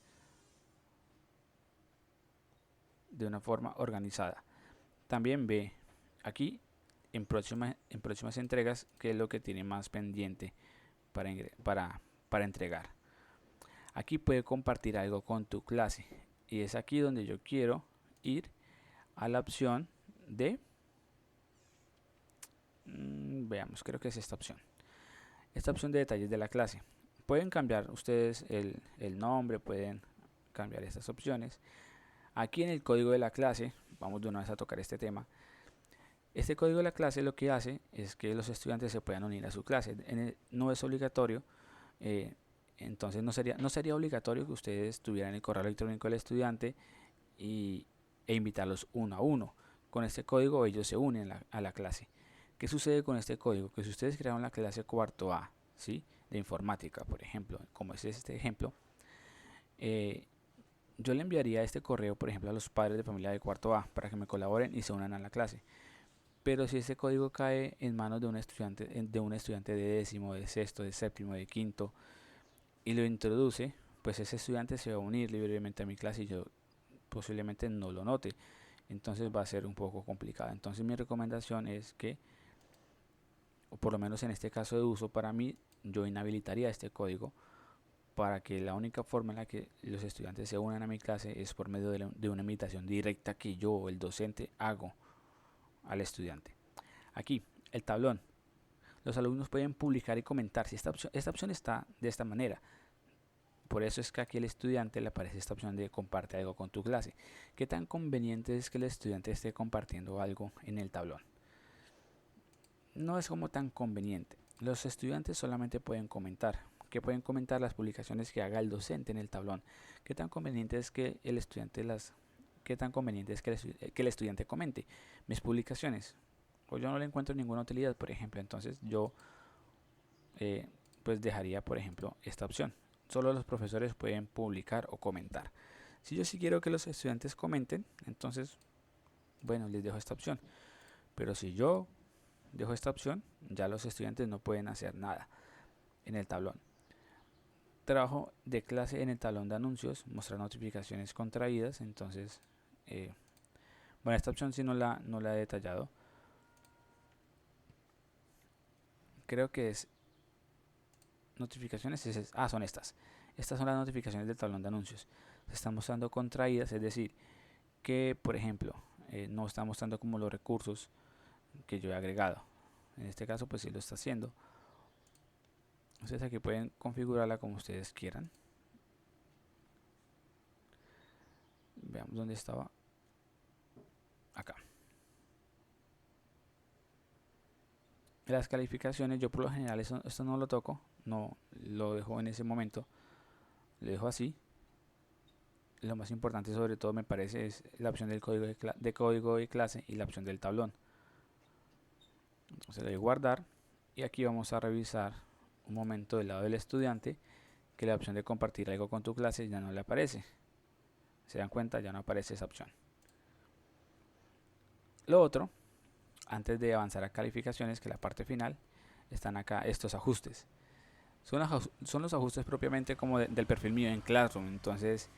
Speaker 1: de una forma organizada. También ve aquí en próximas entregas qué es lo que tiene más pendiente para entregar. Aquí puede compartir algo con tu clase y es aquí donde yo quiero ir a la opción de veamos, creo que es esta opción de detalles de la clase. Pueden cambiar ustedes el nombre, pueden cambiar estas opciones. Aquí en el código de la clase, vamos de una vez a tocar este tema. Este código de la clase lo que hace es que los estudiantes se puedan unir a su clase. No es obligatorio, entonces no sería obligatorio que ustedes tuvieran el correo electrónico del estudiante e invitarlos uno a uno. Con este código ellos se unen a la clase. ¿Qué sucede con este código? Que si ustedes crearon la clase cuarto A, ¿sí?, de informática, por ejemplo, como es este ejemplo, yo le enviaría este correo, por ejemplo, a los padres de familia de cuarto A para que me colaboren y se unan a la clase. Pero si este código cae en manos de un estudiante de décimo, de sexto, de séptimo, de quinto y lo introduce, pues ese estudiante se va a unir libremente a mi clase y yo posiblemente no lo note. Entonces va a ser un poco complicado. Entonces mi recomendación es que, o por lo menos en este caso de uso para mí, yo inhabilitaría este código para que la única forma en la que los estudiantes se unan a mi clase es por medio de una invitación directa que yo, el docente, hago al estudiante. Aquí, el tablón. Los alumnos pueden publicar y comentar. Si esta opción está de esta manera. Por eso es que aquí al estudiante le aparece esta opción de comparte algo con tu clase. ¿Qué tan conveniente es que el estudiante esté compartiendo algo en el tablón? No es como tan conveniente. Los estudiantes solamente pueden comentar. ¿Qué pueden comentar? Las publicaciones que haga el docente en el tablón. ¿Qué tan conveniente es que el estudiante que el estudiante comente mis publicaciones? Pues yo no le encuentro ninguna utilidad, por ejemplo. Entonces yo pues dejaría, por ejemplo, esta opción. Solo los profesores pueden publicar o comentar. Si yo sí quiero que los estudiantes comenten, entonces, bueno, les dejo esta opción. Pero si yo dejo esta opción, ya los estudiantes no pueden hacer nada en el tablón. Trabajo de clase en el tablón de anuncios, mostrar notificaciones contraídas. Entonces, bueno, esta opción sí no la he detallado. Creo que es notificaciones, son estas. Estas son las notificaciones del tablón de anuncios. Se están mostrando contraídas, es decir, que por ejemplo no está mostrando como los recursos que yo he agregado. En este caso pues sí lo está haciendo. Entonces aquí pueden configurarla como ustedes quieran. Veamos dónde estaba. Acá. Las calificaciones, yo por lo general esto no lo toco, no lo dejo en ese momento, lo dejo así. Lo más importante sobre todo me parece es la opción del código de clase y la opción del tablón. Entonces le doy guardar y aquí vamos a revisar un momento del lado del estudiante que la opción de compartir algo con tu clase ya no le aparece. Se dan cuenta, ya no aparece esa opción. Lo otro, antes de avanzar a calificaciones, que la parte final, están acá estos ajustes. son los ajustes propiamente como del perfil mío en Classroom. Entonces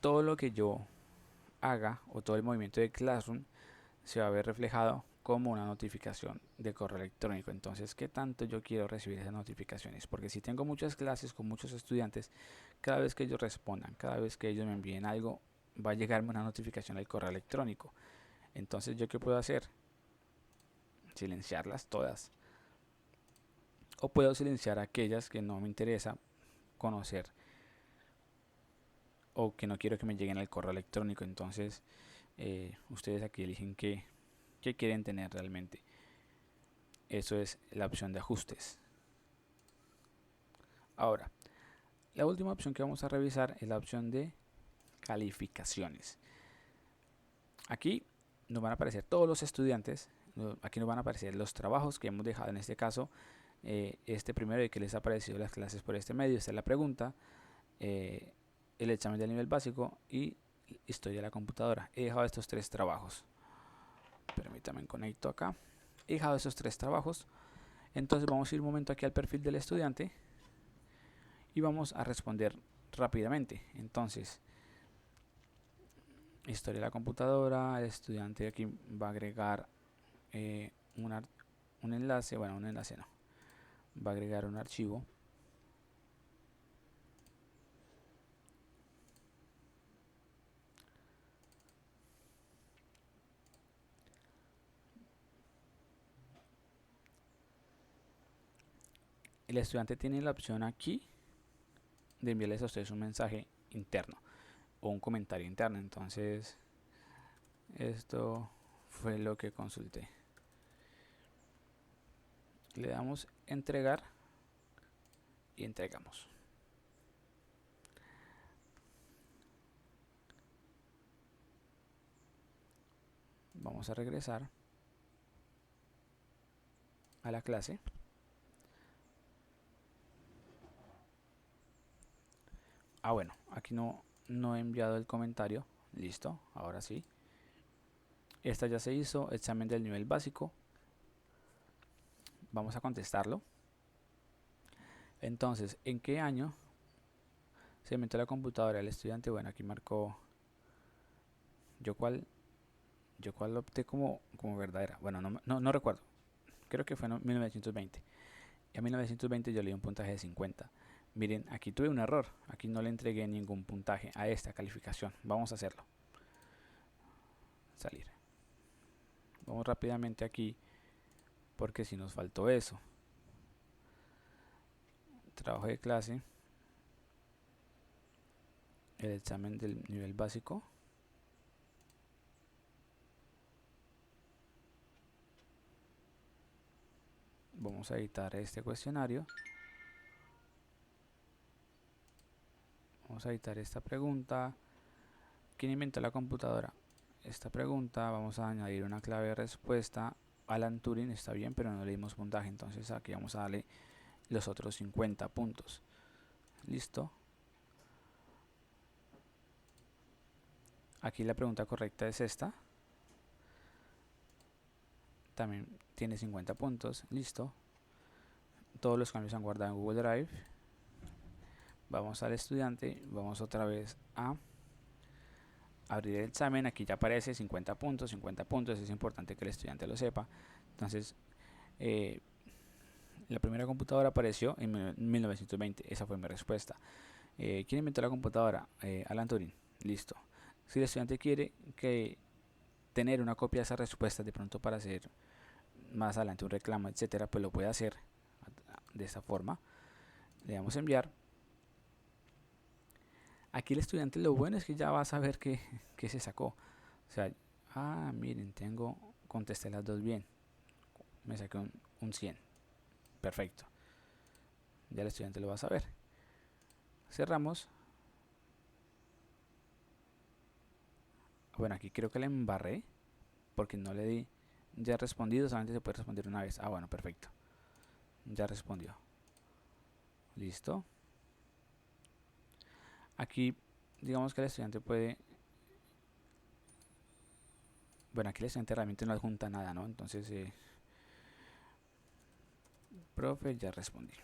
Speaker 1: todo lo que yo haga o todo el movimiento de Classroom se va a ver reflejado como una notificación de correo electrónico. Entonces, ¿qué tanto yo quiero recibir esas notificaciones? Porque si tengo muchas clases con muchos estudiantes, cada vez que ellos respondan, cada vez que ellos me envíen algo, va a llegarme una notificación al correo electrónico. Entonces, ¿yo qué puedo hacer? Silenciarlas todas. O puedo silenciar aquellas que no me interesa conocer o que no quiero que me lleguen al correo electrónico. Entonces, ustedes aquí eligen qué quieren tener realmente. Eso es la opción de ajustes. Ahora, la última opción que vamos a revisar es la opción de calificaciones. Aquí nos van a aparecer todos los estudiantes. Aquí nos van a aparecer los trabajos que hemos dejado, en este caso este primero, de que les ha aparecido las clases por este medio. Esta es la pregunta, el examen del nivel básico y historia de la computadora. He dejado estos tres trabajos. Permítanme, conecto acá. He dejado esos tres trabajos. Entonces vamos a ir un momento aquí al perfil del estudiante y vamos a responder rápidamente. Entonces, historia de la computadora, el estudiante aquí va a agregar un enlace, bueno, un enlace no, va a agregar un archivo. El estudiante tiene la opción aquí de enviarles a ustedes un mensaje interno o un comentario interno. Entonces, esto fue lo que consulté. Le damos entregar y entregamos. Vamos a regresar a la clase. Bueno, aquí no he enviado el comentario. Listo, ahora sí. Esta ya se hizo, examen del nivel básico. Vamos a contestarlo. Entonces, ¿en qué año se inventó la computadora del estudiante? Bueno, aquí marcó yo cuál opté como verdadera. Bueno, no recuerdo. Creo que fue en 1920. Y a 1920 yo le di un puntaje de 50. Miren, aquí tuve un error. Aquí no le entregué ningún puntaje a esta calificación. Vamos a hacerlo. Salir. Vamos rápidamente aquí porque si nos faltó eso. Trabajo de clase. El examen del nivel básico. Vamos a editar este cuestionario. Vamos a editar esta pregunta. ¿Quién inventó la computadora? Esta pregunta vamos a añadir una clave de respuesta. Alan Turing, está bien, pero no le dimos puntaje. Entonces aquí vamos a darle los otros 50 puntos. Listo. Aquí la pregunta correcta es esta. También tiene 50 puntos. Listo. Todos los cambios se han guardado en Google Drive. Vamos al estudiante. Vamos otra vez a abrir el examen. Aquí ya aparece 50 puntos. 50 puntos. Es importante que el estudiante lo sepa. Entonces, la primera computadora apareció en 1920. Esa fue mi respuesta. ¿Quién inventó la computadora? Alan Turing. Listo. Si el estudiante quiere tener una copia de esa respuesta de pronto para hacer más adelante un reclamo, etcétera, pues lo puede hacer de esta forma. Le damos a enviar. Aquí el estudiante, lo bueno es que ya va a saber que se sacó. O sea, miren, contesté las dos bien. Me saqué un 100. Perfecto. Ya el estudiante lo va a saber. Cerramos. Bueno, aquí creo que le embarré porque no le di ya respondido. Solamente se puede responder una vez. Bueno, perfecto. Ya respondió. Listo. Aquí digamos que el estudiante puede... Bueno, aquí el estudiante realmente no adjunta nada, ¿no? Entonces, profe, ya respondí.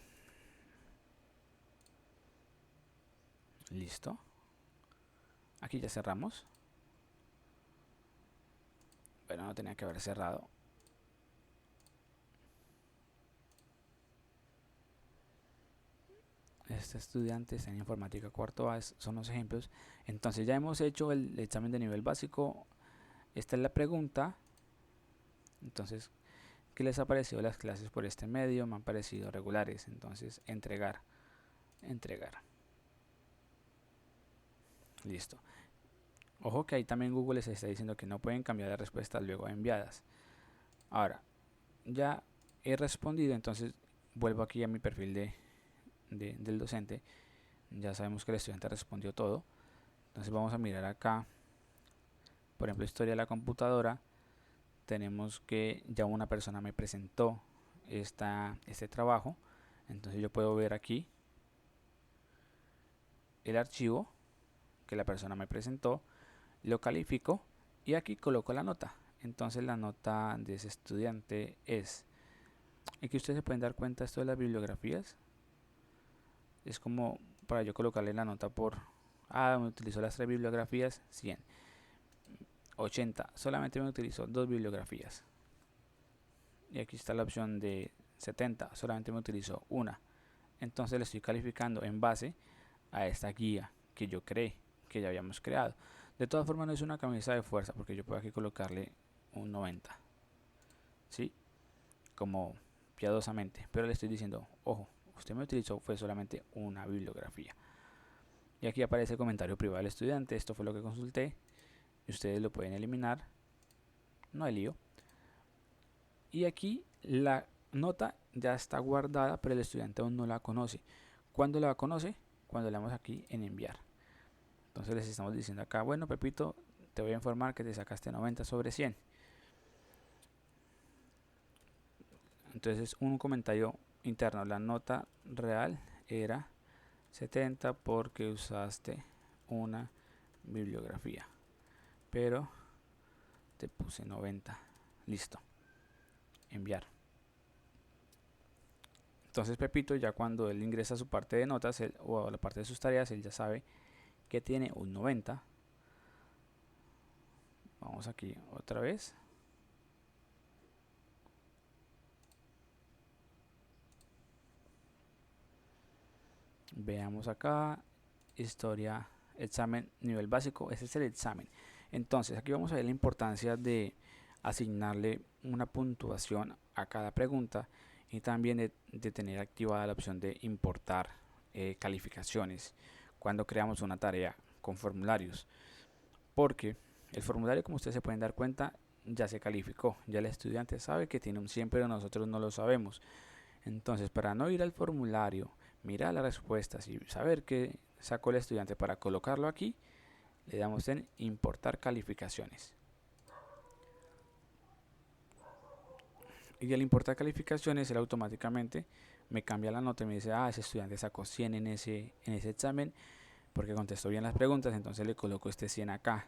Speaker 1: Listo. Aquí ya cerramos. Bueno, no tenía que haber cerrado. Este estudiante está en informática cuarto A, son los ejemplos. Entonces ya hemos hecho el examen de nivel básico. Esta es la pregunta. Entonces, ¿qué les ha parecido las clases por este medio? Me han parecido regulares. Entonces, entregar. Listo. Ojo que ahí también Google les está diciendo que no pueden cambiar las respuestas luego enviadas. Ahora, ya he respondido, entonces vuelvo aquí a mi perfil del docente. Ya sabemos que el estudiante respondió todo. Entonces vamos a mirar acá, por ejemplo, historia de la computadora. Tenemos que ya una persona me presentó este trabajo. Entonces yo puedo ver aquí el archivo que la persona me presentó, lo califico y aquí coloco la nota. Entonces la nota de ese estudiante es, y que ustedes se pueden dar cuenta, esto de las bibliografías es como para yo colocarle la nota por, me utilizó las 3 bibliografías, 100. 80, solamente me utilizó 2 bibliografías. Y aquí está la opción de 70, solamente me utilizó una. Entonces le estoy calificando en base a esta guía que yo creé, que ya habíamos creado. De todas formas no es una camisa de fuerza, porque yo puedo aquí colocarle un 90, ¿sí? Como piadosamente, pero le estoy diciendo, ojo, usted me utilizó fue solamente una bibliografía. Y aquí aparece el comentario privado del estudiante, esto fue lo que consulté, y ustedes lo pueden eliminar, no hay lío. Y aquí la nota ya está guardada, pero el estudiante aún no la conoce. ¿Cuándo la conoce? Cuando le damos aquí en enviar. Entonces les estamos diciendo acá, bueno Pepito, te voy a informar que te sacaste 90 sobre 100. Entonces un comentario interno, la nota real era 70 porque usaste una bibliografía, pero te puse 90. Listo, enviar. Entonces Pepito, ya cuando él ingresa a su parte de notas o a la parte de sus tareas, él ya sabe que tiene un 90. Vamos aquí otra vez. Veamos acá, historia, examen, nivel básico, ese es el examen. Entonces aquí vamos a ver la importancia de asignarle una puntuación a cada pregunta y también de tener activada la opción de importar calificaciones cuando creamos una tarea con formularios, porque el formulario, como ustedes se pueden dar cuenta, ya se calificó, ya el estudiante sabe que tiene un 100, pero nosotros no lo sabemos. Entonces, para no ir al formulario, mirar las respuestas y saber qué sacó el estudiante para colocarlo aquí, le damos en importar calificaciones. Y al importar calificaciones, él automáticamente me cambia la nota y me dice, ese estudiante sacó 100 en ese examen porque contestó bien las preguntas, entonces le coloco este 100 acá.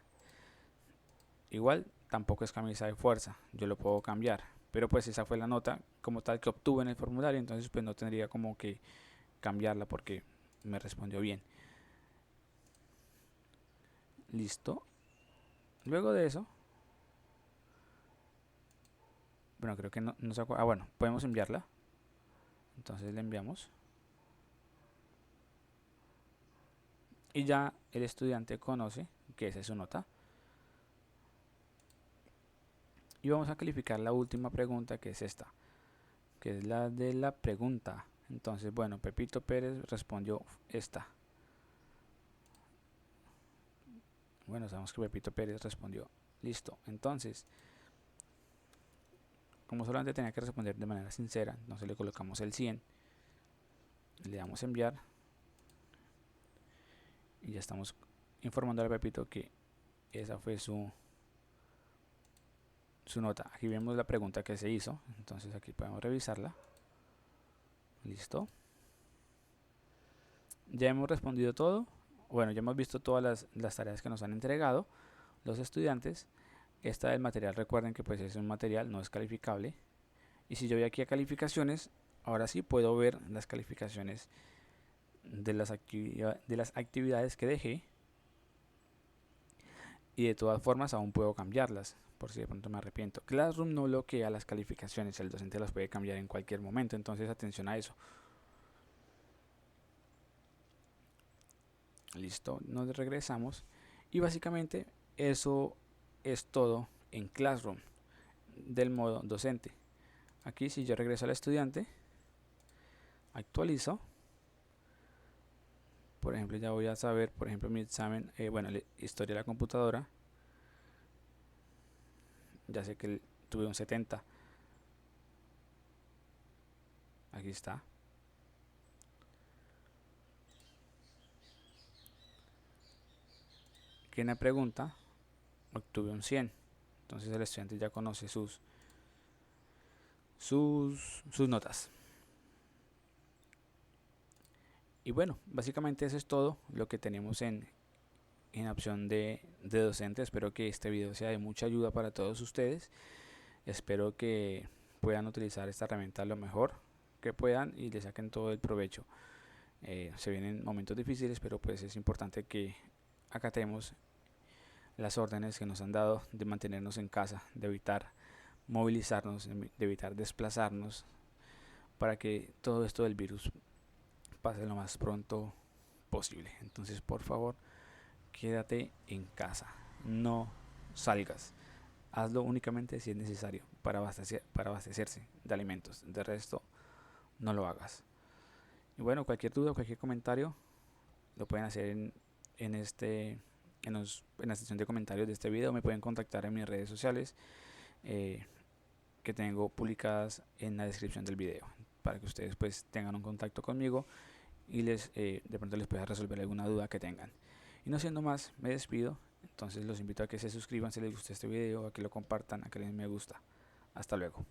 Speaker 1: Igual tampoco es camisa de fuerza, yo lo puedo cambiar, pero pues esa fue la nota como tal que obtuve en el formulario, entonces pues no tendría como que cambiarla porque me respondió bien. Listo. Luego de eso, bueno, creo que no se acuerda. Bueno, podemos enviarla. Entonces le enviamos. Y ya el estudiante conoce que esa es su nota. Y vamos a calificar la última pregunta, que es esta, que es la de la pregunta. Entonces, bueno, Pepito Pérez respondió esta. Bueno, sabemos que Pepito Pérez respondió. Listo. Entonces, como solamente tenía que responder de manera sincera, entonces le colocamos el 100. Le damos enviar. Y ya estamos informando al Pepito que esa fue su nota. Aquí vemos la pregunta que se hizo, entonces aquí podemos revisarla. Listo. Ya hemos respondido todo. Bueno, ya hemos visto todas las tareas que nos han entregado los estudiantes. Esta del material, recuerden que pues es un material, no es calificable. Y si yo voy aquí a calificaciones, ahora sí puedo ver las calificaciones de las actividades que dejé, y de todas formas aún puedo cambiarlas por si de pronto me arrepiento. Classroom no bloquea las calificaciones, el docente las puede cambiar en cualquier momento, entonces atención a eso. Listo, nos regresamos y básicamente eso es todo en Classroom del modo docente. Aquí si yo regreso al estudiante, actualizo, por ejemplo ya voy a saber, por ejemplo mi examen, bueno, historia de la computadora, ya sé que tuve un 70, aquí está. Aquí en la pregunta obtuve un 100, entonces el estudiante ya conoce sus notas. Y bueno, básicamente eso es todo lo que tenemos en opción de docente. Espero que este video sea de mucha ayuda para todos ustedes. Espero que puedan utilizar esta herramienta lo mejor que puedan y le saquen todo el provecho. Se vienen momentos difíciles, pero pues es importante que acatemos las órdenes que nos han dado de mantenernos en casa, de evitar movilizarnos, de evitar desplazarnos, para que todo esto del virus pase lo más pronto posible. Entonces, por favor, quédate en casa, no salgas. Hazlo únicamente si es necesario para abastecerse de alimentos. De resto, no lo hagas. Y bueno, cualquier duda, cualquier comentario, lo pueden hacer en la sección de comentarios de este video. Me pueden contactar en mis redes sociales que tengo publicadas en la descripción del video, para que ustedes pues tengan un contacto conmigo y de pronto les pueda resolver alguna duda que tengan. Y no siendo más, me despido. Entonces los invito a que se suscriban si les gusta este video, a que lo compartan, a que les den me gusta. Hasta luego.